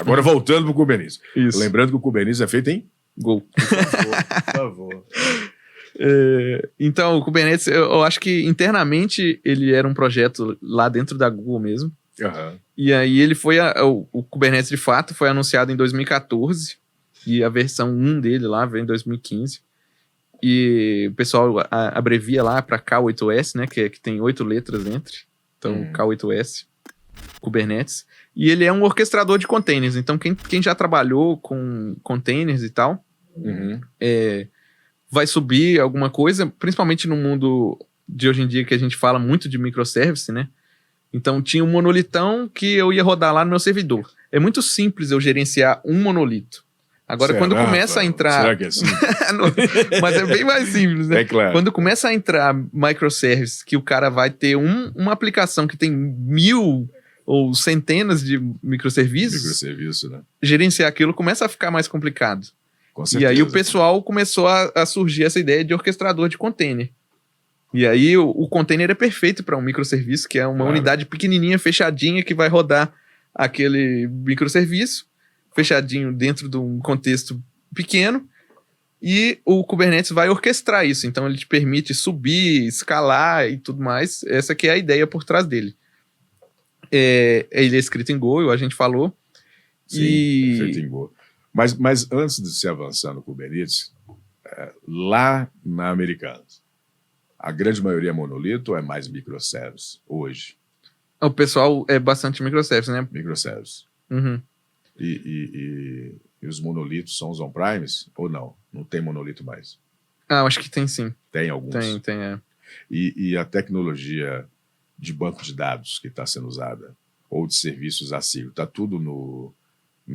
Agora voltando para o Kubernetes. Isso. Lembrando que o Kubernetes é feito em Go. Por favor. Então, o Kubernetes, eu acho que internamente ele era um projeto lá dentro da Google mesmo. Uhum. E aí ele foi, o Kubernetes de fato foi anunciado em 2014 e a versão 1 dele lá veio em 2015. E o pessoal abrevia lá para K8S, né, que tem 8 letras entre. Então, K8S, Kubernetes. E ele é um orquestrador de containers. Então, quem já trabalhou com containers e tal, vai subir alguma coisa, principalmente no mundo de hoje em dia que a gente fala muito de microservice, né? Então, tinha um monolitão que eu ia rodar lá no meu servidor. É muito simples eu gerenciar um monolito. Agora, quando começa a entrar... Será que é assim? Mas é bem mais simples, né? É claro. Quando começa a entrar microservice, que o cara vai ter uma aplicação que tem 1000 ou centenas de microserviços, Microserviço, né? gerenciar aquilo começa a ficar mais complicado. Com certeza. E aí o pessoal começou a surgir essa ideia de orquestrador de container. E aí o container é perfeito para um microserviço, que é uma unidade pequenininha, fechadinha, que vai rodar aquele microserviço, fechadinho dentro de um contexto pequeno, e o Kubernetes vai orquestrar isso. Então ele te permite subir, escalar e tudo mais. Essa que é a ideia por trás dele. Ele é escrito em Go, a gente falou. Sim, é feito em Go. Mas antes de se avançar no Kubernetes, lá na Americanas, a grande maioria é monolito ou é mais microservice hoje? O pessoal é bastante microservice, né? Microservice. Uhum. E os monolitos são os on-primes ou não? Não tem monolito mais? Ah, acho que tem sim. Tem alguns? Tem. E a tecnologia de banco de dados que está sendo usada, ou de serviços assíduos, está tudo no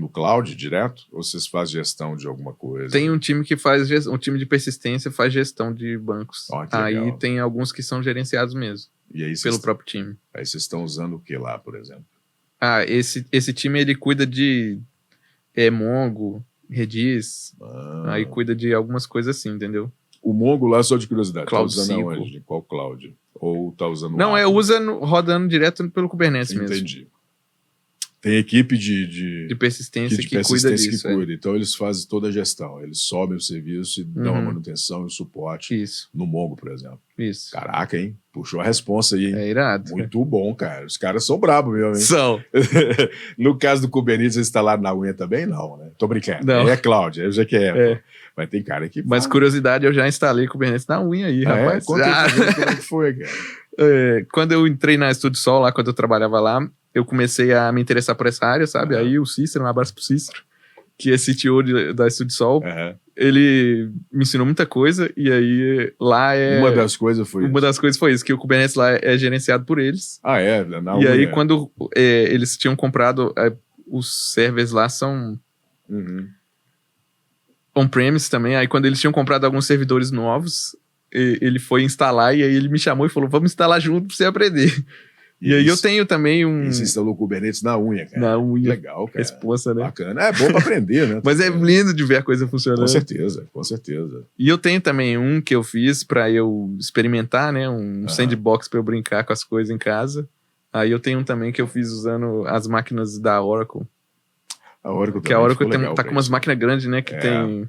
cloud direto? Ou vocês fazem gestão de alguma coisa? Tem um time que faz um time de persistência faz gestão de bancos. Aí tem alguns que são gerenciados mesmo, e aí pelo próprio time. Aí vocês estão usando o que lá, por exemplo? Esse time ele cuida de Mongo, Redis, aí cuida de algumas coisas assim, entendeu? O Mongo lá, só de curiosidade, Cloud tá usando SQL. aonde? Qual cloud? Ou tá usando Não, rodando direto pelo Kubernetes mesmo. Entendi. Tem equipe de persistência que cuida disso. Então eles fazem toda a gestão. Eles sobem o serviço e dão a manutenção e o suporte no Mongo, por exemplo. Isso. Caraca, hein? Puxou a responsa aí, hein? É irado. Muito bom, cara. Os caras são brabos mesmo, hein? São. No caso do Kubernetes, eles instalaram na unha também? Não, né? Tô brincando. Não. Aí é cloud, aí já que é. Mas tem cara que... Mas curiosidade, eu já instalei Kubernetes na unha aí, rapaz. Conta como é que foi, cara. Quando eu entrei na StudSol, lá, quando eu trabalhava lá, eu comecei a me interessar por essa área, sabe? Aí o Cícero, um abraço pro Cícero, que é CTO da StudSol, ele me ensinou muita coisa, e aí lá Uma das coisas foi isso, que o Kubernetes lá é gerenciado por eles. Na aí quando eles tinham comprado, os servers lá são on-premise também, aí quando eles tinham comprado alguns servidores novos, ele foi instalar, e aí ele me chamou e falou, vamos instalar junto pra você aprender. E aí eu tenho também Você instalou o Kubernetes na unha, cara. Na unha. Legal, cara. Responsa, né? Bacana. É bom pra aprender, né? Mas é lindo de ver a coisa funcionando. Com certeza. E eu tenho também um que eu fiz pra eu experimentar, né? Um sandbox pra eu brincar com as coisas em casa. Aí eu tenho um também que eu fiz usando as máquinas da Oracle. A Oracle que a Oracle tá com umas máquinas grandes, né? Que tem...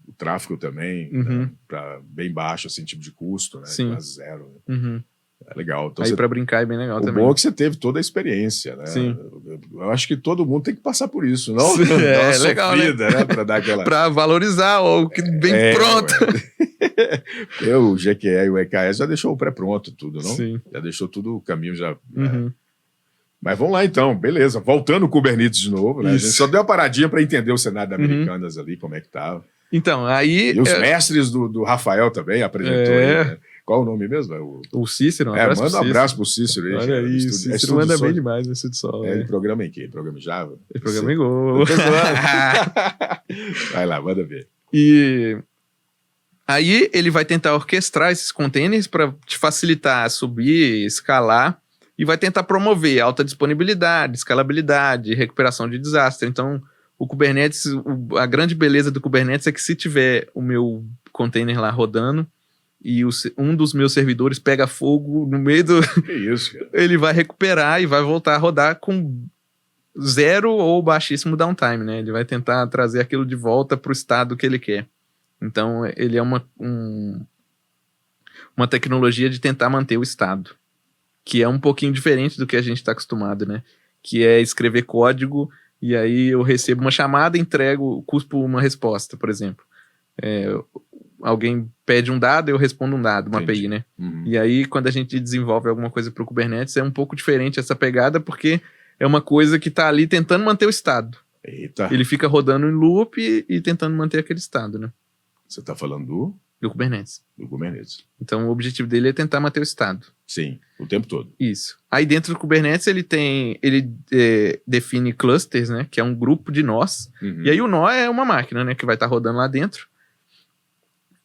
O tráfego também, né, pra bem baixo, assim, tipo de custo, né? Sim. Quase zero. Né? É legal. Então aí pra brincar é bem legal também. O bom é que você teve toda a experiência, né? Sim. Eu acho que todo mundo tem que passar por isso, não? Sim, dar uma legal, sofrida, né? Pra dar aquela... pra valorizar o que vem pronto. O GQE e o EKS já deixou o pré-pronto tudo, não? Sim. Já deixou tudo o caminho já... Né? Mas vamos lá então, beleza. Voltando o Kubernetes de novo, né? A gente só deu uma paradinha para entender o cenário da Americanas ali, como é que tava. Então, aí... E os mestres do Rafael também apresentou aí, né? Qual o nome mesmo? O Cícero, manda um abraço pro Cícero aí. Olha aí, o Cícero manda bem demais no StudSol. Ele programa em quê? Ele programa em Java? Ele programa em Go. Vai lá, manda ver. E aí ele vai tentar orquestrar esses containers para te facilitar subir, escalar, e vai tentar promover alta disponibilidade, escalabilidade, recuperação de desastre. Então, o Kubernetes, a grande beleza do Kubernetes é que se tiver o meu container lá rodando, e um dos meus servidores pega fogo no meio do... Que isso, cara. Ele vai recuperar e vai voltar a rodar com zero ou baixíssimo downtime, né? Ele vai tentar trazer aquilo de volta para o estado que ele quer. Então, ele é uma tecnologia de tentar manter o estado, que é um pouquinho diferente do que a gente está acostumado, né? Que é escrever código e aí eu recebo uma chamada, entrego, cuspo uma resposta, por exemplo. Alguém pede um dado, eu respondo um dado, uma API, né? E aí, quando a gente desenvolve alguma coisa para o Kubernetes, é um pouco diferente essa pegada, porque é uma coisa que está ali tentando manter o estado. Eita. Ele fica rodando em loop e tentando manter aquele estado, né? Você está falando do Kubernetes. Do Kubernetes. Então, o objetivo dele é tentar manter o estado. Sim, o tempo todo. Isso. Aí, dentro do Kubernetes, ele define clusters, né? Que é um grupo de nós. E aí, o nó é uma máquina, né? Que vai estar rodando lá dentro.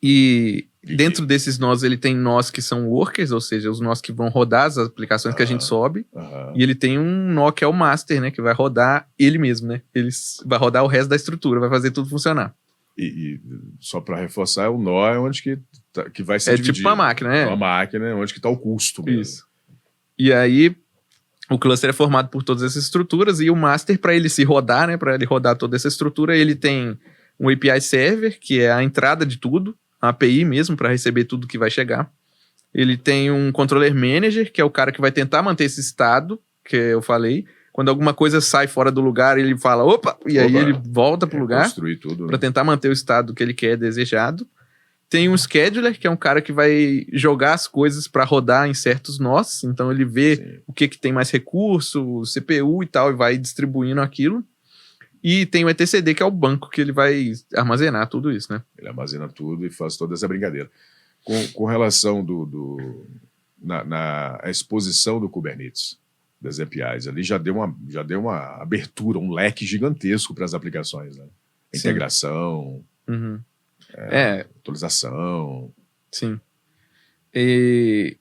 E dentro desses nós, ele tem nós que são workers, ou seja, os nós que vão rodar as aplicações que a gente sobe. E ele tem um nó que é o master, né? Que vai rodar ele mesmo, né? Ele vai rodar o resto da estrutura, vai fazer tudo funcionar. E só para reforçar, o nó é onde que vai ser dividido. É tipo uma máquina, né? Uma máquina é onde que está o custo mesmo. Isso. E aí, o cluster é formado por todas essas estruturas e o master, para ele se rodar, né? Para ele rodar toda essa estrutura, ele tem um API server, que é a entrada de tudo, a API mesmo, para receber tudo que vai chegar. Ele tem um controller manager, que é o cara que vai tentar manter esse estado, que eu falei. Quando alguma coisa sai fora do lugar, ele fala, opa, e aí ele volta pro lugar para tentar manter o estado que ele quer, desejado. Tem um scheduler, que é um cara que vai jogar as coisas para rodar em certos nós, então ele vê o que tem mais recurso, CPU e tal, e vai distribuindo aquilo. E tem o etcd, que é o banco que ele vai armazenar tudo isso, né? Ele armazena tudo e faz toda essa brincadeira. Com relação na exposição do Kubernetes, das APIs, ali já deu uma abertura, um leque gigantesco para as aplicações, né? Integração, atualização. Sim. E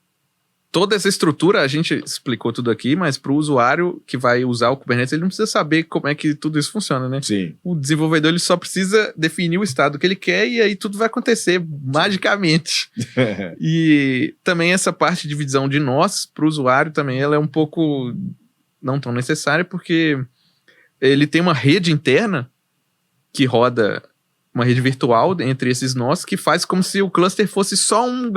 toda essa estrutura, a gente explicou tudo aqui, mas para o usuário que vai usar o Kubernetes, ele não precisa saber como é que tudo isso funciona, né? Sim. O desenvolvedor, ele só precisa definir o estado que ele quer e aí tudo vai acontecer magicamente. E também essa parte de divisão de nós para o usuário também, ela é um pouco não tão necessária, porque ele tem uma rede interna que roda, uma rede virtual entre esses nós, que faz como se o cluster fosse só uma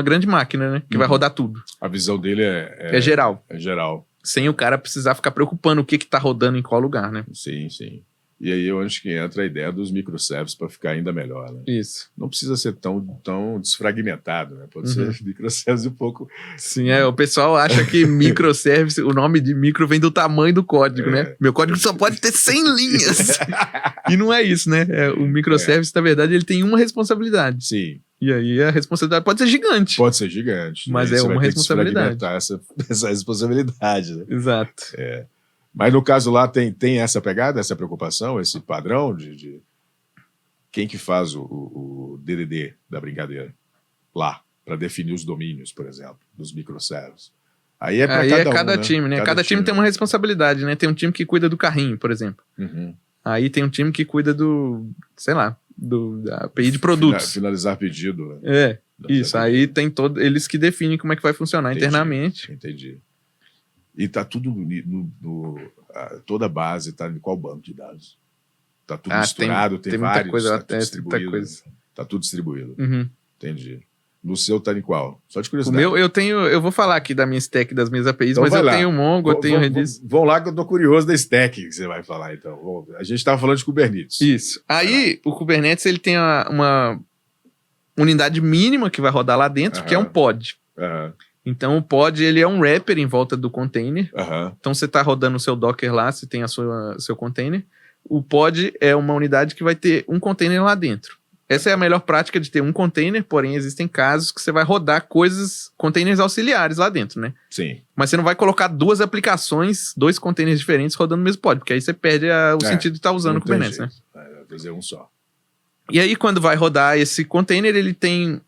grande máquina, né? Que vai rodar tudo. A visão dele é geral. É geral. Sem o cara precisar ficar preocupando o que tá rodando em qual lugar, né? Sim, sim. E aí eu acho que entra a ideia dos microservices para ficar ainda melhor, né? Isso. Não precisa ser tão desfragmentado, né? Pode ser microservice um pouco... Sim, o pessoal acha que microservice, o nome de micro vem do tamanho do código, né? Meu código só pode ter 100 linhas. E não é isso, né? O microservice, na verdade, ele tem uma responsabilidade. Sim. E aí a responsabilidade pode ser gigante. Pode ser gigante. Mas é uma responsabilidade. Essa responsabilidade, né? Exato. Mas no caso lá tem essa pegada, essa preocupação, esse padrão de quem que faz o DDD da brincadeira lá, para definir os domínios, por exemplo, dos microservices. Aí é para cada time, né? Cada time tem uma responsabilidade, né? Tem um time que cuida do carrinho, por exemplo. Aí tem um time que cuida da API de produtos. Finalizar pedido. Né? Isso. Aí tem eles que definem como é que vai funcionar internamente. Entendi. E tá tudo toda a base está em qual banco de dados? Tá tudo misturado, tem vários, coisa, tá tudo distribuído. Coisa. Tá tudo distribuído. Entendi. No seu tá em qual? Só de O curiosidade. meu, eu vou falar aqui da minha stack, das minhas APIs, então mas eu tenho o Mongo, eu tenho o Redis. Vão lá que eu tô curioso da stack que você vai falar, então. A gente tava falando de Kubernetes. Isso. Aí, o Kubernetes, ele tem uma unidade mínima que vai rodar lá dentro, que é um pod. Então, o pod, ele é um wrapper em volta do container. Então, você tá rodando o seu Docker lá, você tem seu container. O pod é uma unidade que vai ter um container lá dentro. Essa é a melhor prática de ter um container, porém existem casos que você vai rodar containers auxiliares lá dentro, né? Sim. Mas você não vai colocar duas aplicações, dois containers diferentes rodando no mesmo pod, porque aí você perde o sentido de estar usando o Kubernetes, né? Vai fazer um só. E aí, quando vai rodar esse container, ele tem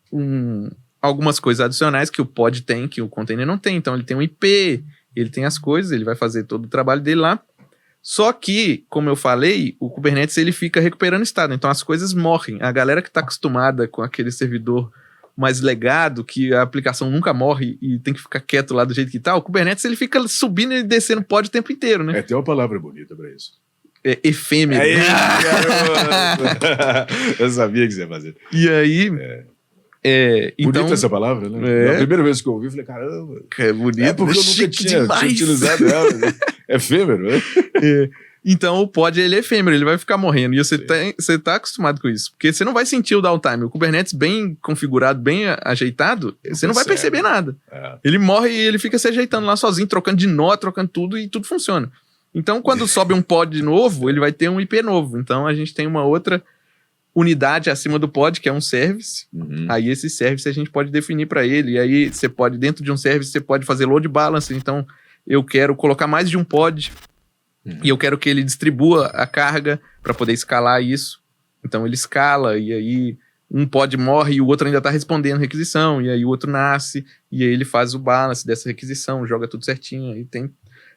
algumas coisas adicionais que o pod tem, que o container não tem. Então, ele tem um IP, ele tem as coisas, ele vai fazer todo o trabalho dele lá. Só que, como eu falei, o Kubernetes ele fica recuperando estado. Então, as coisas morrem. A galera que está acostumada com aquele servidor mais legado, que a aplicação nunca morre e tem que ficar quieto lá do jeito que tá, o Kubernetes ele fica subindo e descendo pod o tempo inteiro, né? Tem uma palavra bonita pra isso. É efêmero. Aí, garoto! Eu sabia que você ia fazer. E aí... então, bonita essa palavra, né? A primeira vez que eu ouvi, eu falei, caramba. É bonito. Porque eu nunca tinha utilizado ela. Né? Efêmero, né? Então o pod ele é efêmero, ele vai ficar morrendo. E você tá acostumado com isso. Porque você não vai sentir o downtime. O Kubernetes bem configurado, bem ajeitado, você não vai perceber nada. Ele morre e ele fica se ajeitando lá sozinho, trocando de nó, trocando tudo e tudo funciona. Então quando sobe um pod novo, ele vai ter um IP novo. Então a gente tem uma outra unidade acima do pod, que é um service. Aí esse service a gente pode definir para ele. E aí você pode, dentro de um service, você pode fazer load balance. Então eu quero colocar mais de um pod e eu quero que ele distribua a carga para poder escalar isso. Então ele escala e aí um pod morre e o outro ainda está respondendo requisição. E aí o outro nasce e aí ele faz o balance dessa requisição, joga tudo certinho.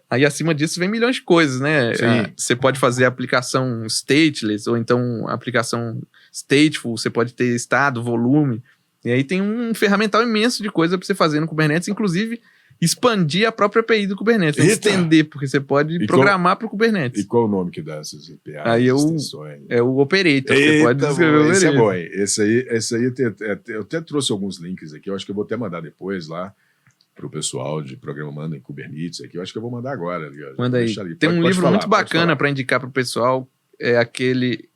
Aí acima disso vem milhões de coisas, né? Você pode fazer aplicação stateless ou então aplicação stateful, você pode ter estado, volume. E aí tem um ferramental imenso de coisa para você fazer no Kubernetes, inclusive expandir a própria API do Kubernetes, estender, porque você pode programar para o Kubernetes. E qual o nome que dá essas APIs? Aí é o Operator, você pode descrever o Operator. Esse é bom, hein? Esse aí eu até trouxe alguns links aqui, eu acho que eu vou até mandar depois lá para o pessoal de programando em Kubernetes aqui, eu acho que eu vou mandar agora. Manda aí. Tem um livro muito bacana para indicar para o pessoal, é aquele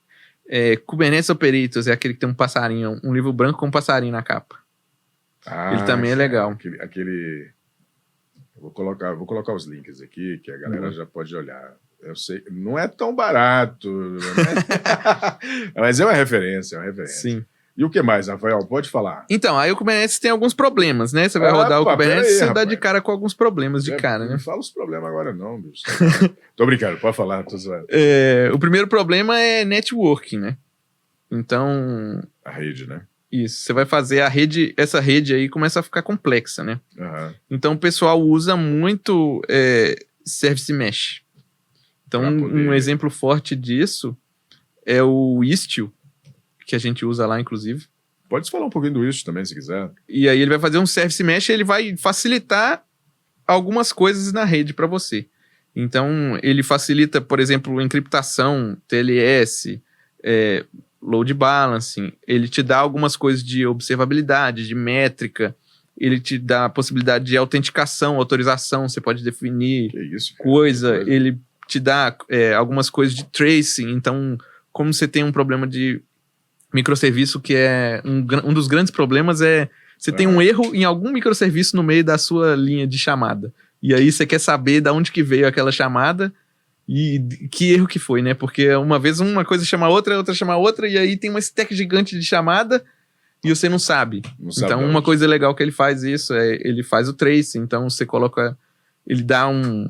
Kubernetes Operators, é aquele que tem um passarinho, um livro branco com um passarinho na capa. Ele também é legal. Vou colocar os links aqui, que a galera já pode olhar. Eu sei, não é tão barato, né? Mas é uma referência, Sim. E o que mais, Rafael? Pode falar. Então, aí o Kubernetes tem alguns problemas, né? Você vai rodar o Kubernetes e você dá de cara com alguns problemas de cara, né? Não fala os problemas agora não, bicho. Tô brincando, pode falar. O primeiro problema é networking, né? Então... A rede, né? Isso, você vai fazer a rede, essa rede aí começa a ficar complexa, né? Então o pessoal usa muito Service Mesh. Então um exemplo forte disso é o Istio, que a gente usa lá, inclusive. Pode falar um pouquinho do Istio também, se quiser. E aí ele vai fazer um Service Mesh e ele vai facilitar algumas coisas na rede para você. Então ele facilita, por exemplo, encriptação, TLS, load balancing, ele te dá algumas coisas de observabilidade, de métrica, ele te dá a possibilidade de autenticação, autorização, você pode definir ele te dá algumas coisas de tracing, então, como você tem um problema de microserviço, que é um dos grandes problemas você tem um erro em algum microserviço no meio da sua linha de chamada, e aí você quer saber de onde que veio aquela chamada, e que erro que foi, né? Porque uma vez uma coisa chama outra, outra chama outra, e aí tem uma stack gigante de chamada e você não sabe. Então, uma coisa legal que ele faz isso ele faz o trace. Então, você coloca... Ele dá um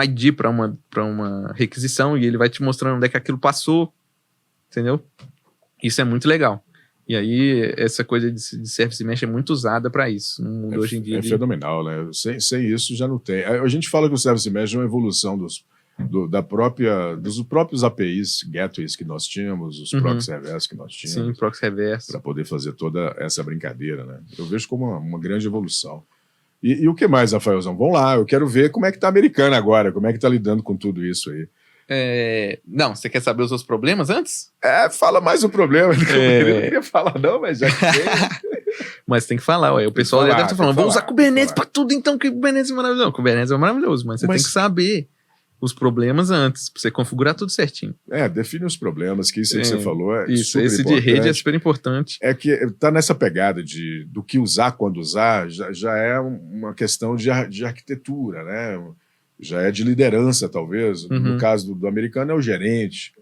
ID para uma requisição e ele vai te mostrando onde é que aquilo passou. Entendeu? Isso é muito legal. E aí, essa coisa de Service Mesh é muito usada para isso. No mundo hoje em dia. É fenomenal, né? Sem isso já não tem. A gente fala que o Service Mesh é uma evolução dos próprios APIs, gateways que nós tínhamos, os proxy reverse que nós tínhamos. Sim, proxy reverse. Para poder fazer toda essa brincadeira, né? Eu vejo como uma grande evolução. E o que mais, Rafaelzão? Vamos lá, eu quero ver como é que tá a Americana agora, como é que tá lidando com tudo isso aí. Não, você quer saber os seus problemas antes? Fala mais o problema. Eu não queria falar não, mas já que tem... Mas tem que falar, o pessoal deve estar falando, vamos usar Kubernetes para tudo então, que Kubernetes é maravilhoso. Não, Kubernetes é maravilhoso, mas você tem que saber os problemas antes, pra você configurar tudo certinho. Define os problemas, que isso que você falou isso, super esse importante. De rede é super importante. É que tá nessa pegada do que usar, quando usar, já é uma questão de arquitetura, né? Já é de liderança, talvez. No caso do americano é o gerente,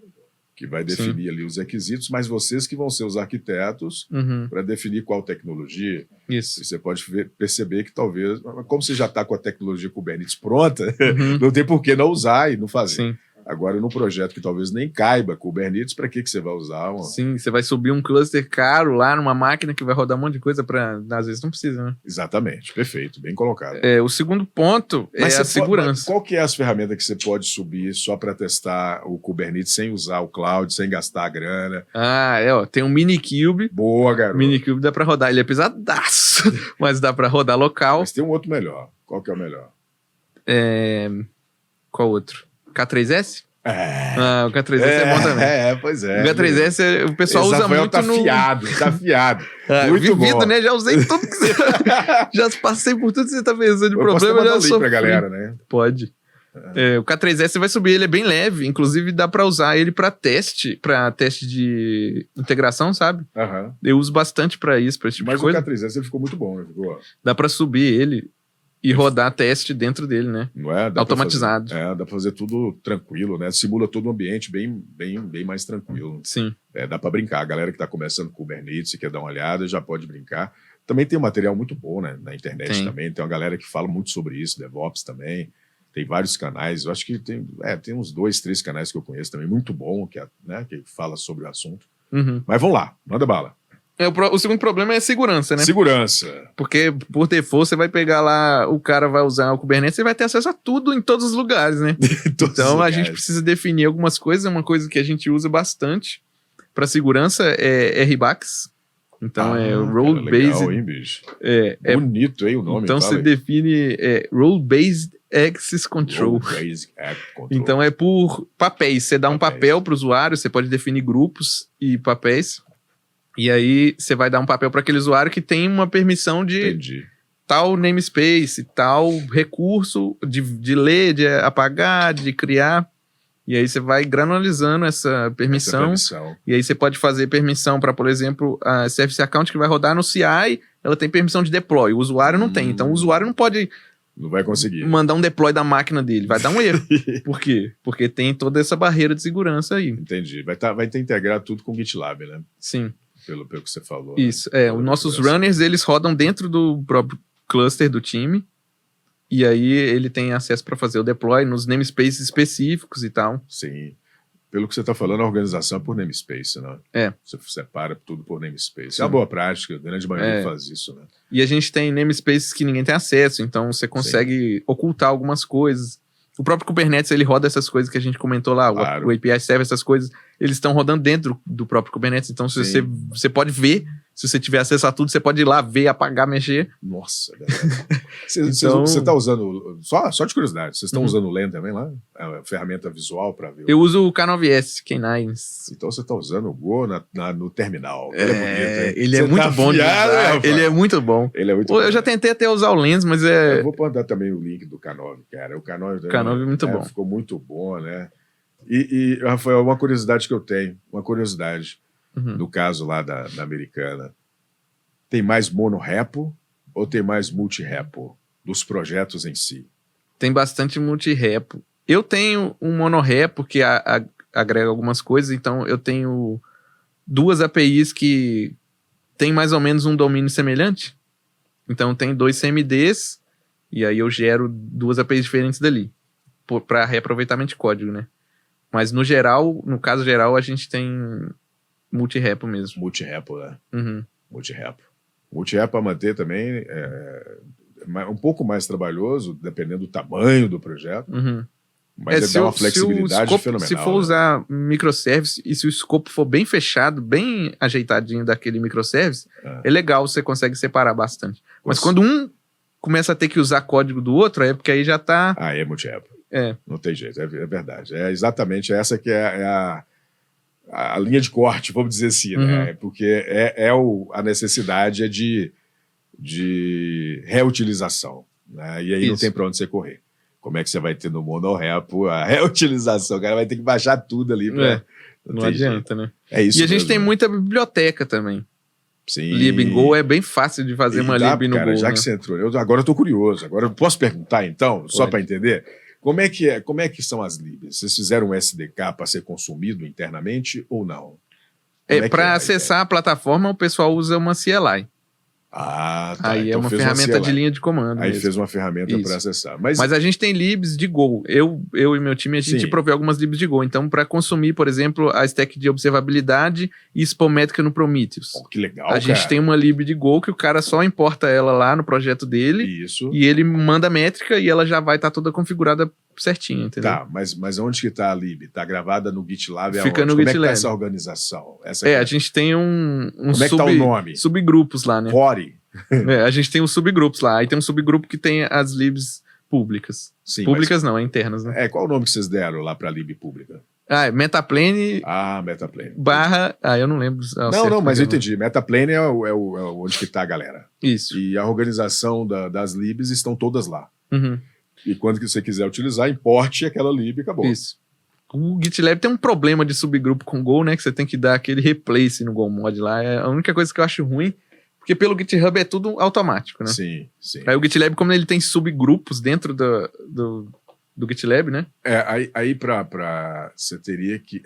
que vai definir ali os requisitos, mas vocês que vão ser os arquitetos para definir qual tecnologia. Isso. E você pode perceber que talvez, como você já está com a tecnologia Kubernetes pronta, não tem por que não usar e não fazer. Sim. Agora, num projeto que talvez nem caiba Kubernetes, para que você vai usar? Sim, você vai subir um cluster caro lá numa máquina que vai rodar um monte de coisa às vezes não precisa, né? Exatamente, perfeito, bem colocado. O segundo ponto é a segurança. Qual que é as ferramentas que você pode subir só para testar o Kubernetes sem usar o cloud, sem gastar a grana? Tem um Minikube. Boa, garoto. Minikube dá para rodar, ele é pesadaço, mas dá para rodar local. Mas tem um outro melhor. Qual que é o melhor? Qual outro? K3S? O K3S é bom também. Pois é. O K3S o pessoal usa muito tá fiado. Muito bom. Né? Já usei tudo que você... já passei por tudo que você tá pensando de problema. Já sou pra galera, né? Pode. O K3S você vai subir, ele é bem leve. Inclusive dá pra usar ele pra teste de integração, sabe? Eu uso bastante pra isso, pra esse tipo de coisa. Mas o K3S ele ficou muito bom, né? Dá pra subir ele e rodar teste dentro dele, né? Não é? Automatizado. Dá pra fazer tudo tranquilo, né? Simula todo o ambiente bem mais tranquilo. Sim. Dá pra brincar. A galera que tá começando Kubernetes e quer dar uma olhada, já pode brincar. Também tem um material muito bom, né? Na internet também. Tem uma galera que fala muito sobre isso, DevOps também. Tem vários canais. Eu acho que tem uns 2, 3 canais que eu conheço também, muito bom, que fala sobre o assunto. Mas vamos lá, manda bala. O segundo problema é a segurança, né? Segurança. Porque, por default, você vai pegar lá, o cara vai usar o Kubernetes, você vai ter acesso a tudo em todos os lugares, né? Então, a gente precisa definir algumas coisas. Uma coisa que a gente usa bastante para segurança é RBACs. Então, Role-Based... Bonito, hein, o nome. Então, você define Role-Based Access Control. Então, é por papéis. Você dá um papel para o usuário, você pode definir grupos e papéis. E aí, você vai dar um papel para aquele usuário que tem uma permissão de tal namespace, tal recurso de ler, de apagar, de criar. E aí, você vai granularizando essa permissão. E aí, você pode fazer permissão para, por exemplo, a Service Account que vai rodar no CI, ela tem permissão de deploy. O usuário não tem. Então, o usuário não pode... Não vai conseguir mandar um deploy da máquina dele. Vai dar um erro. Por quê? Porque tem toda essa barreira de segurança aí. Entendi. Vai ter integrado tudo com o GitLab, né? Sim. Pelo que você falou. Isso, os nossos runners, eles rodam dentro do próprio cluster do time, e aí ele tem acesso para fazer o deploy nos namespaces específicos e tal. Sim. Pelo que você está falando, a organização é por namespace, né? Você separa tudo por namespace. Sim. É uma boa prática, a grande maioria faz isso, né? E a gente tem namespaces que ninguém tem acesso, então você consegue ocultar algumas coisas. O próprio Kubernetes, ele roda essas coisas que a gente comentou lá, claro. O API serve essas coisas, eles estão rodando dentro do próprio Kubernetes, então você pode ver, se você tiver acesso a tudo, você pode ir lá ver, apagar, mexer. Nossa, você está usando, só de curiosidade, vocês estão usando o LAN também lá? A ferramenta visual para ver? Eu uso o K9S, K9. Então você está usando o Go no terminal. Ele é bonito, ele é muito bom. Ele é muito bom. Eu já tentei até usar o Lens, mas Eu vou mandar também o link do K9, cara. O K9 é muito bom. Ficou muito bom, né? E, Rafael, uma curiosidade que eu tenho, no caso lá da Americana, tem mais monorepo ou tem mais multirepo dos projetos em si? Tem bastante multirepo. Eu tenho um monorepo que agrega algumas coisas, então eu tenho 2 APIs que tem mais ou menos um domínio semelhante. Então tem 2 CMDs e aí eu gero 2 APIs diferentes dali para reaproveitamento de código, né? Mas no geral, no caso geral, a gente tem multirepo mesmo. Multirepo, né? Multirepo para manter também é um pouco mais trabalhoso, dependendo do tamanho do projeto. Mas dá uma flexibilidade fenomenal. Se for usar microservice e se o escopo for bem fechado, bem ajeitadinho daquele microservice, é legal, você consegue separar bastante. Mas quando um começa a ter que usar código do outro, é porque aí já tá... É multirepo. Não tem jeito, é verdade. É exatamente essa que é a linha de corte, vamos dizer assim, né? Porque a necessidade de reutilização, né? E aí não tem para onde você correr. Como é que você vai ter no monorepo a reutilização? O cara vai ter que baixar tudo ali. Não adianta, né? É isso. E a gente tem muita biblioteca também. Sim. Libgo é bem fácil de fazer uma lib no Go. Já que você entrou, agora eu estou curioso. Agora eu posso perguntar, então, só para entender? Como é que são as libs? Vocês fizeram um SDK para ser consumido internamente ou não? Para acessar a plataforma, o pessoal usa uma CLI. Ah, tá. Aí Então é uma fez ferramenta de CLI. linha de comando Aí mesmo. fez uma ferramenta Isso. para acessar. Mas Mas a gente tem libs de Go. Eu e meu time, a gente Sim. provê algumas libs de Go. Então, para consumir, por exemplo, a stack de observabilidade e expométrica no Prometheus. pô, que legal, A gente cara. tem uma lib de Go que o cara só importa ela lá no projeto dele Isso. e ele manda a métrica e ela já vai estar toda configurada certinho, entendeu? Tá, mas onde que tá a lib? Tá gravada no GitLab? Fica aonde? no Como é que GitLab. tá essa organização? Essa É, aqui a gente tem um Como é que tá o nome? subgrupos lá, né? Core? É, a gente tem uns subgrupos lá. Aí tem um subgrupo que tem as libs públicas. Sim, Públicas não, é internas, né? qual o nome que vocês deram lá pra lib pública? Ah, é Metaplane Metaplane. barra... Ah, eu não lembro. Não, mas eu entendi. Metaplane é onde que tá a galera. Isso. E a organização das libs estão todas lá. Uhum. E quando que você quiser utilizar, importe aquela lib e acabou. Isso. O GitLab tem um problema de subgrupo com Go, né? Que você tem que dar aquele replace no Go Mod lá. É a única coisa que eu acho ruim, porque pelo GitHub é tudo automático, né? Sim, sim. Aí o GitLab, como ele tem subgrupos dentro do GitLab, né? Aí pra você teria que...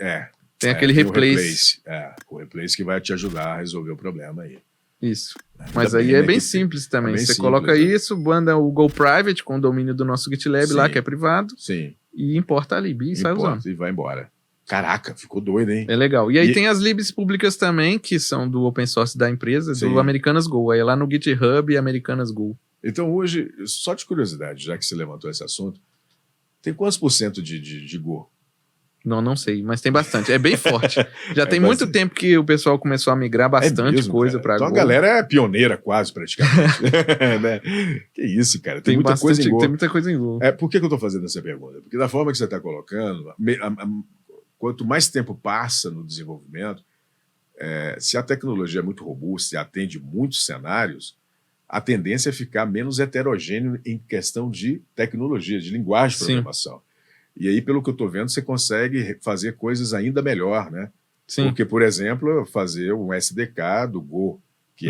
Tem aquele tem replace. O replace que vai te ajudar a resolver o problema aí. Isso. Ainda Mas aí bem, é né, bem que simples também. bem Você simples, coloca né? isso, manda o Go Private com o domínio do nosso GitLab lá, Sim. que é privado, Sim, e importa a lib e sai usando. e vai embora. Caraca, ficou doido, hein? É legal. E aí E- tem as libs públicas também, que são do open source da empresa, Sim. do Americanas Go. Aí é lá no GitHub Americanas Go. Então hoje, só de curiosidade, já que você levantou esse assunto, tem quantos por cento de Go? Não sei, mas tem bastante. É bem forte. Já tem muito bastante. tempo que o pessoal começou a migrar bastante mesmo, coisa cara? para Então Go. a galera é pioneira quase, praticamente. Né? Que isso, cara. Tem muita coisa em Go. Tem muita coisa em Go. Por que eu estou fazendo essa pergunta? Porque da forma que você está colocando, quanto mais tempo passa no desenvolvimento, se a tecnologia é muito robusta e atende muitos cenários, a tendência é ficar menos heterogêneo em questão de tecnologia, de linguagem de Sim. programação. E aí, pelo que eu estou vendo, você consegue fazer coisas ainda melhor, né? Sim. Porque, por exemplo, fazer um SDK do Go, que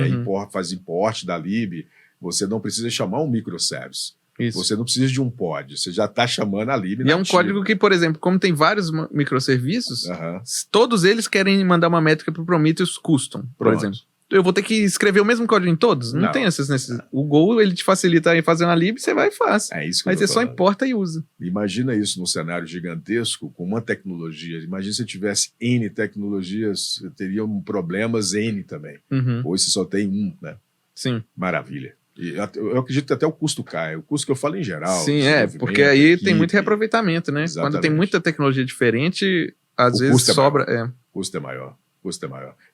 faz import da lib, você não precisa chamar um microservice. Isso. Você não precisa de um pod, você já está chamando a lib E é um nativa. código que, por exemplo, como tem vários microserviços, Aham. todos eles querem mandar uma métrica para o Prometheus custom, por Pronto. exemplo. Eu vou ter que escrever o mesmo código em todos? Não, Não. tem essas necessidades. O Go, ele te facilita aí fazer uma lib, você vai e faz. É isso que Aí eu você tô só falando. importa e usa. Imagina isso num cenário gigantesco, com uma tecnologia. Imagina se tivesse N tecnologias, teriam problemas N também. Uhum. Hoje você só tem um, né? Sim. Maravilha. E eu acredito que até o custo cai. O custo que eu falo em geral. Sim, desenvolvimento, porque aí tem equipe, muito reaproveitamento, né? Exatamente. Quando tem muita tecnologia diferente, às O vezes custo é sobra. O custo é maior.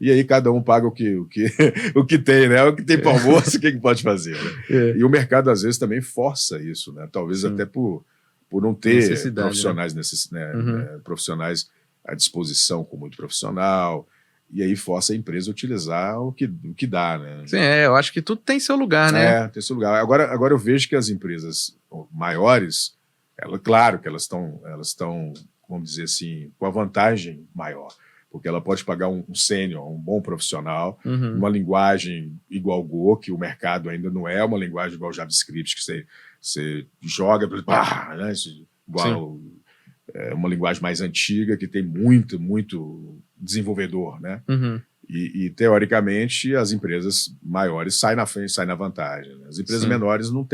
E aí cada um paga o que tem, né? O que tem para almoço, o que pode fazer. Né? E o mercado, às vezes, também força isso, né? Talvez Sim. até por não ter Necessidade, profissionais, Uhum. profissionais à disposição com muito profissional, e aí força a empresa a utilizar o que dá, né? Sim, eu acho que tudo tem seu lugar, né? Tem seu lugar. Agora eu vejo que as empresas maiores, claro que elas estão, vamos dizer assim, com a vantagem maior, porque ela pode pagar um sênior, um bom profissional, Uhum. uma linguagem igual Go, que o mercado ainda não é uma linguagem igual JavaScript, que você joga, né? Igual uma linguagem mais antiga, que tem muito desenvolvedor, né? Uhum. E, teoricamente, as empresas maiores saem na frente, saem na vantagem. Né? As empresas Sim. menores não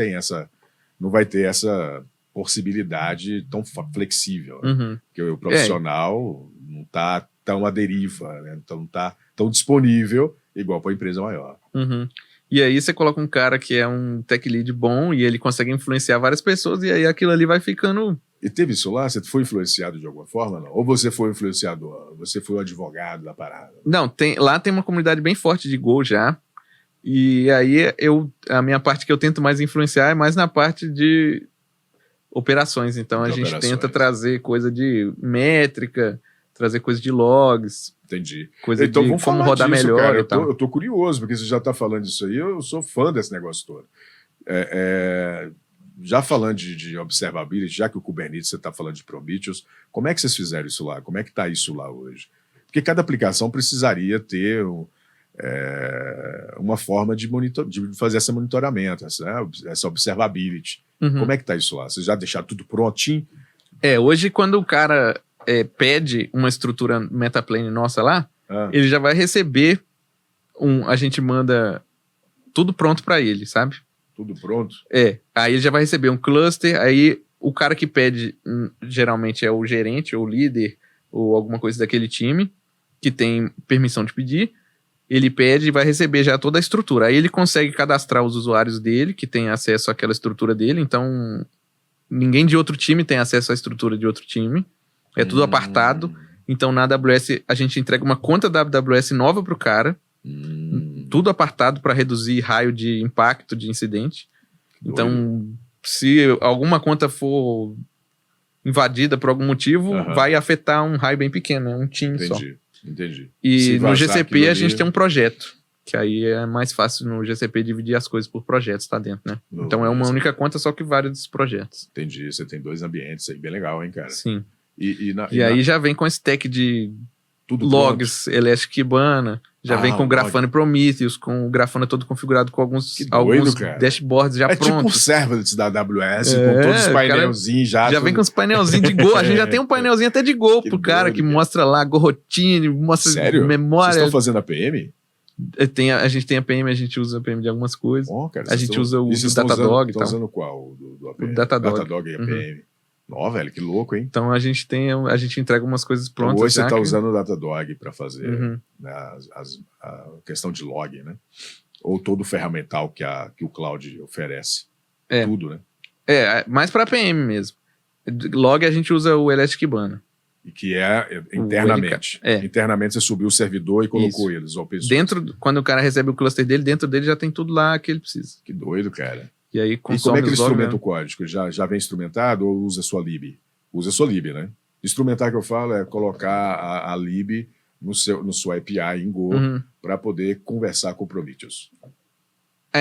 vai ter essa possibilidade tão flexível, né? Uhum. Porque o profissional não está tão à deriva, né? Então não está tão disponível igual para a empresa maior. Uhum. E aí você coloca um cara que é um tech lead bom e ele consegue influenciar várias pessoas e aí aquilo ali vai ficando... E teve isso lá? Você foi influenciado de alguma forma? Não? Ou você foi influenciador? Você foi o advogado da parada? Não, lá tem uma comunidade bem forte de Go já. E aí a minha parte que eu tento mais influenciar é mais na parte de operações. Então a gente tenta trazer coisa de métrica, trazer coisa de logs. Entendi. Coisa então de vamos como falar rodar disso, melhor cara. e tal. Eu tô curioso, porque você já está falando disso aí, eu sou fã desse negócio todo. Já falando de observability, já que o Kubernetes você está falando de Prometheus, como é que vocês fizeram isso lá? Como é que está isso lá hoje? Porque cada aplicação precisaria ter uma forma de fazer esse monitoramento, essa observability. Uhum. Como é que está isso lá? Vocês já deixaram tudo prontinho? Hoje quando o cara pede uma estrutura Metaplane nossa lá, ele já vai receber a gente manda tudo pronto para ele, sabe? Tudo pronto? Aí ele já vai receber um cluster, aí o cara que pede, geralmente é o gerente, ou o líder, ou alguma coisa daquele time, que tem permissão de pedir, ele pede e vai receber já toda a estrutura. Aí ele consegue cadastrar os usuários dele, que tem acesso àquela estrutura dele, então ninguém de outro time tem acesso à estrutura de outro time, é tudo apartado, então na AWS a gente entrega uma conta da AWS nova pro cara, tudo apartado para reduzir raio de impacto de incidente. Então, se alguma conta for invadida por algum motivo, vai afetar um raio bem pequeno, um time só. Entendi. E no GCP a gente tem um projeto, que aí é mais fácil no GCP dividir as coisas por projetos, tá dentro, né? Então é uma única conta, só que vários projetos. Entendi, você tem 2 ambientes aí, bem legal, hein, cara? Sim. E aí já vem com esse stack de tudo logs, pronto. Elastic Kibana, já vem com Grafana e Prometheus, com o Grafana todo configurado com alguns dashboards já prontos. É tipo o servlet da AWS, com todos os painelzinhos já. Já vem com os painelzinhos de Go, a gente já tem um painelzinho até de Go pro cara, que mostra lá Go Routine, mostra memória. Vocês estão fazendo APM? A gente tem APM, a gente usa APM de algumas coisas. Cara, a gente usa o Datadog e tal. Estão usando qual? Do APM? O Datadog. Datadog e APM. Ó, velho, que louco, hein? Então a gente entrega umas coisas prontas. Então, hoje você está usando o Datadog para fazer né, a questão de log, né? Ou todo o ferramental que o cloud oferece. Tudo, né? Mais para APM mesmo. Log a gente usa o Elastic Kibana. E que é internamente. Internamente você subiu o servidor e colocou eles. Quando o cara recebe o cluster dele, dentro dele já tem tudo lá que ele precisa. Que doido, cara. E aí como é que ele instrumenta o código? Já vem instrumentado ou usa sua lib? Usa sua lib, né? Instrumentar que eu falo é colocar a lib no seu API em Go para poder conversar com o Prometheus.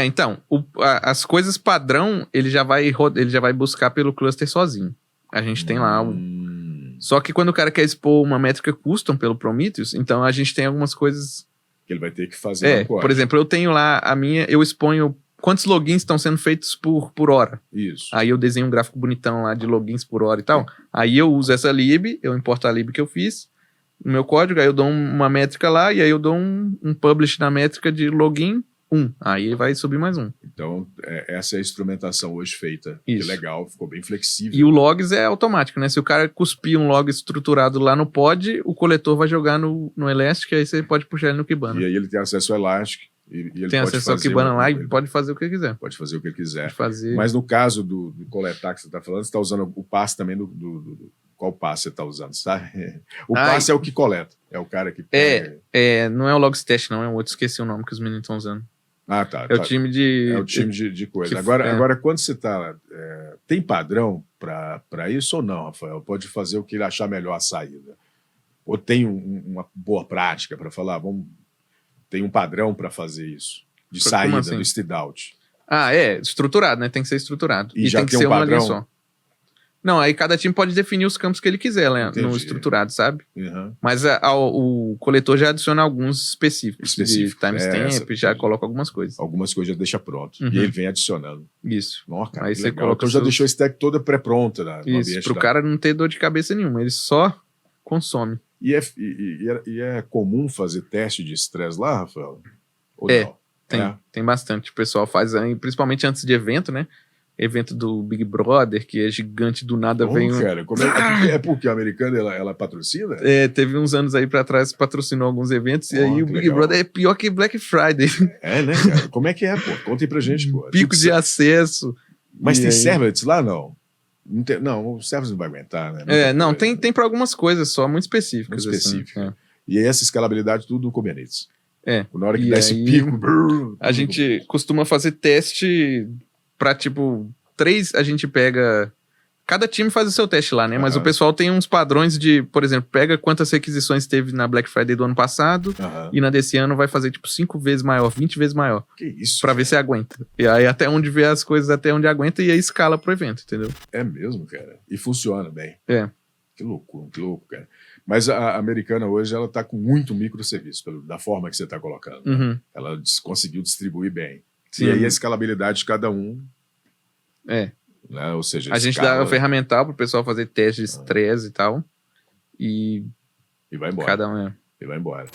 Então, as coisas padrão ele já vai buscar pelo cluster sozinho. A gente tem lá Só que quando o cara quer expor uma métrica custom pelo Prometheus, então a gente tem algumas coisas que ele vai ter que fazer no código. Por exemplo, eu tenho lá eu exponho quantos logins estão sendo feitos por hora. Isso. Aí eu desenho um gráfico bonitão lá de logins por hora e tal. Aí eu uso essa lib, eu importo a lib que eu fiz no meu código, aí eu dou uma métrica lá, e aí eu dou um publish na métrica de login 1. Aí vai subir mais um. Então, essa é a instrumentação hoje feita. Isso. Que legal, ficou bem flexível. E o logs é automático, né? Se o cara cuspir um log estruturado lá no pod, o coletor vai jogar no Elastic, aí você pode puxar ele no Kibana. E aí ele tem acesso ao Elastic. E ele tem acesso ao Kibana lá e pode fazer o que ele quiser. Pode fazer o que ele quiser. Fazer... Mas no caso do coletar que você está falando, você está usando o passe também qual passe você está usando, sabe? O passe é o que coleta. É o cara que pega. Não é o Logstash, não. É um outro, esqueci o nome que os meninos estão usando. Tá. O time de... É o time de coisa. Agora, quando você está... tem padrão para isso ou não, Rafael? Pode fazer o que ele achar melhor a saída. Ou tem uma boa prática para falar, tem um padrão para fazer isso, de saída do std-out. Estruturado, né? Tem que ser estruturado. E já tem que ser uma linha só. Não, aí cada time pode definir os campos que ele quiser, né, no estruturado, sabe? Mas o coletor já adiciona alguns específicos. De timestamp, já coloca algumas coisas. Algumas coisas já deixa pronto. E ele vem adicionando. Isso. Nossa, cara, aí você coloca então já deixou a stack toda pré-pronta. Isso, pro cara não ter dor de cabeça nenhuma. Ele só consome. E é comum fazer teste de estresse lá, Rafael? Ou não? Tem bastante. O pessoal faz, principalmente antes de evento, né? Evento do Big Brother, que é gigante, do nada vem... Cara, porque a americana, ela patrocina? Teve uns anos aí pra trás, patrocinou alguns eventos, e aí o Big Brother é pior que Black Friday. Né, cara? Como é que é, pô? Contem pra gente, pô. Pico de acesso. Mas tem servlets lá, não? Não, o servlets não vai aguentar, né? Tem pra algumas coisas só, muito específicas. Muito específica. E essa escalabilidade tudo no Kubernetes. Na hora que dá esse pico... A gente costuma fazer teste pra, tipo, 3, a gente pega... Cada time faz o seu teste lá, né? Mas o pessoal tem uns padrões de, por exemplo, pega quantas requisições teve na Black Friday do ano passado e na desse ano vai fazer, tipo, 5 vezes maior, 20 vezes maior. Que isso? Pra ver se aguenta. E aí até onde vê as coisas, até onde aguenta, e aí escala pro evento, entendeu? É mesmo, cara. E funciona bem. Que louco, cara. Mas a americana hoje, ela tá com muito microserviço, da forma que você tá colocando. Né? Ela conseguiu distribuir bem. Sim. E aí a escalabilidade de cada um... Né? Ou seja, a gente dá o ferramental pro pessoal fazer teste de estresse e tal. E vai embora. Cada um E vai embora.